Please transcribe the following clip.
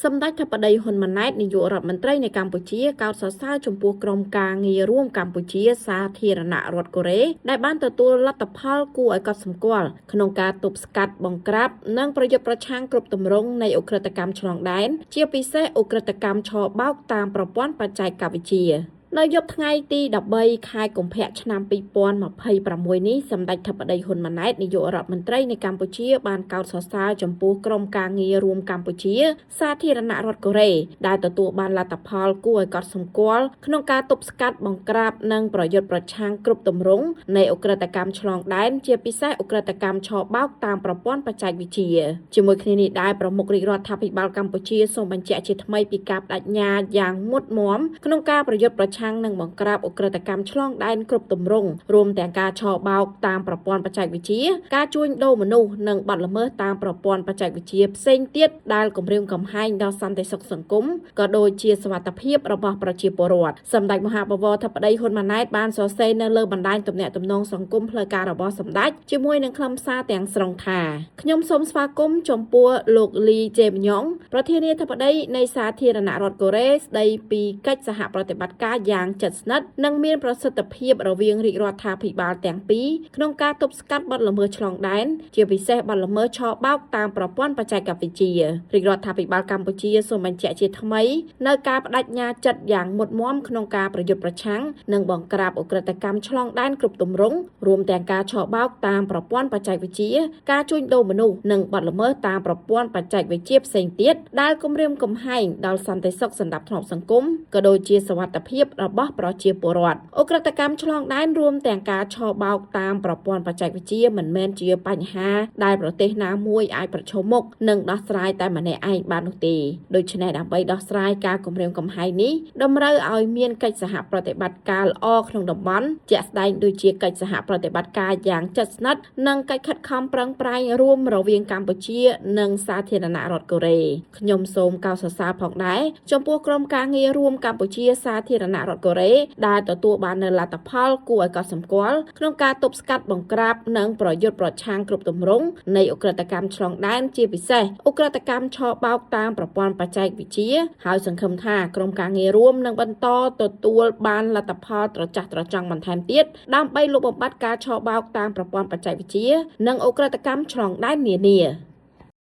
សម្ដេចធិបតីហ៊ុនម៉ាណែតនាយករដ្ឋមន្ត្រីនៃកម្ពុជាកោតសរសើរចំពោះក្រុមការងាររួមកម្ពុជាសាធារណរដ្ឋកូរ៉េដែលបានទទួលលទ្ធផលគួរឲ្យកត់សម្គាល់ក្នុងការទប់ស្កាត់បង្ក្រាបនិងប្រយុទ្ធប្រឆាំងគ្រប់ទម្រង់នៃឧក្រិដ្ឋកម្មឆ្លងដែនជាពិសេសឧក្រិដ្ឋកម្មឆបោកតាមប្រព័ន្ធបច្ចេកវិទ្យានៅយប់ថ្ងៃទី13ខែកុម្ភៈឆ្នាំ2026នេះសម្ដេចធិបតីហ៊ុនម៉ាណែតនាយករដ្ឋមន្ត្រីនៃកម្ពុជាបានកោតសរសើរចំពោះក្រុមការងាររួមកម្ពុជាសាធារណរដ្ឋកូរ៉េដែលទទួលបានលទ្ធផលគួរឲ្យកត់សម្គាល់ក្នុងការទប់ស្កាត់បង្ក្រាបនិងប្រយុទ្ធប្រឆាំងគ្រប់ទម្រង់នៃឧក្រិដ្ឋកម្មឆ្លងដែនជាពិសេសឧក្រិដ្ឋកម្មឆបោកតាមប្រព័ន្ធបច្ចេកវិទ្យាជាមួយគ្នានេះដែរប្រមុខរាជរដ្ឋាភិបាលកម្ពុជាសូមបញ្ជាក់ជាថ្មីពីការបដិញ្ញាយ៉ាងមុតមាំក្នុងការប្រយុទ្ធប្រឆាំងនិងបង្ក្រាបឧក្រិដ្ឋកម្មឆ្លងដែនគ្រប់ទម្រង់រួមទាំងការឆបោកតាមប្រព័ន្ធបច្ចេកវិទ្យាការជួញដូរមនុស្សនិងបទល្មើសតាមប្រព័ន្ធបច្ចេកវិទ្យាផ្សេងទៀតដែលគំរាមកំហែងដល់សន្តិសុខសង្គមក៏ដូចជាសុវត្ថិភាពរបស់ប្រជាពលរដ្ឋសម្ដេចមហាបវរធិបតីហ៊ុនម៉ាណែតបានសរសេរនៅលើបណ្ដាញទំនាក់ទំនងសង្គមផ្លូវការរបស់សម្ដេចជាមួយនឹងខ្លឹមសារទាំងស្រុងថាខ្ញុំសូមស្វាគមន៍ចំពោះលោកលីជេមញងប្រធានាធិបតីនៃសាធារណរដ្ឋកូរ៉េស្ដីពីកិច្ចសហប្រតិបត្តិការយ៉ាងជិតស្និទ្ធនិងមានប្រសិទ្ធភាពរវាងរាជរដ្ឋាភិបាលទាំងពីរក្នុងការទប់ស្កាត់បទល្មើសឆ្លងដែនជាពិសេសបទល្មើសឆបោកតាមប្រព័ន្ធបច្ចេកវិទ្យារាជរដ្ឋាភិបាលកម្ពុជាសូមបញ្ជាក់ជាថ្មីនៅការបដិញ្ញាចិត្តយ៉ាងមុតមាំក្នុងការប្រយុទ្ធប្រឆាំងនិងបង្ក្រាបឧក្រិដ្ឋកម្មឆ្លងដែនគ្រប់ទម្រង់រួមទាំងការឆបោកតាមប្រព័ន្ធបច្ចេកវិទ្យាការជួញដូរមនុស្សនិងបទល្មើសតាមប្រព័ន្ធបច្ចេកវិទ្យាផ្សេងទៀតដែលគំរាមកំហែងដល់សន្តិសុខសណ្ដាប់ធ្នាប់សង្គមក៏ដូចជាសុវត្ថិភាពរបស់ប្រជាពលរដ្ឋឧក្រិដ្ឋកម្មឆ្លងដែនរួមទាំងការឆបោកតាមប្រព័ន្ធបច្ចេកវិទ្យាមិនមែនជាបញ្ហាដែលប្រទេសណាមួយអាចប្រឈមមុខនិងដោះស្រាយតែម្នាក់ឯងបាននោះទេដូច្នេះដើម្បីដោះស្រាយការគំរាមកំហែងនេះតម្រូវឲ្យមានកិច្ចសហប្រតិបត្តិការល្អក្នុងតំបន់ជាក់ស្ដែងដូចជាកិច្ចសហប្រតិបត្តិការយ៉ាងជិតស្និទ្ធនិងកិច្ចខិតខំប្រឹងប្រែងរួមរវាងកម្ពុជានិងសាធារណរដ្ឋកូរ៉េខ្ញុំសូមកោតសរសើរផងដែរចំពោះក្រុមការងាររួមកម្ពុជាសាធារណរដ្ឋកូរ៉េដែលទទួលបាននូវលទ្ធផលគួរឲ្យកត់សម្គាល់ក្នុងការទប់ស្កាត់បង្ក្រាបនិងប្រយុទ្ធប្រឆាំងគ្រប់ទម្រង់នៃឧក្រិដ្ឋកម្មឆ្លងដែនជាពិសេសឧក្រិដ្ឋកម្មឆបោកតាមប្រព័ន្ធបច្ចេកវិទ្យាហើយសង្ឃឹមថាក្រុមការងាររួមនឹងបន្តទទួលបានលទ្ធផលត្រចះត្រចង់បន្ថែមទៀតដើម្បីលុបបំបាត់ការឆបោកតាមប្រព័ន្ធបច្ចេកវិទ្យានិងឧក្រិដ្ឋកម្មឆ្លងដែននានា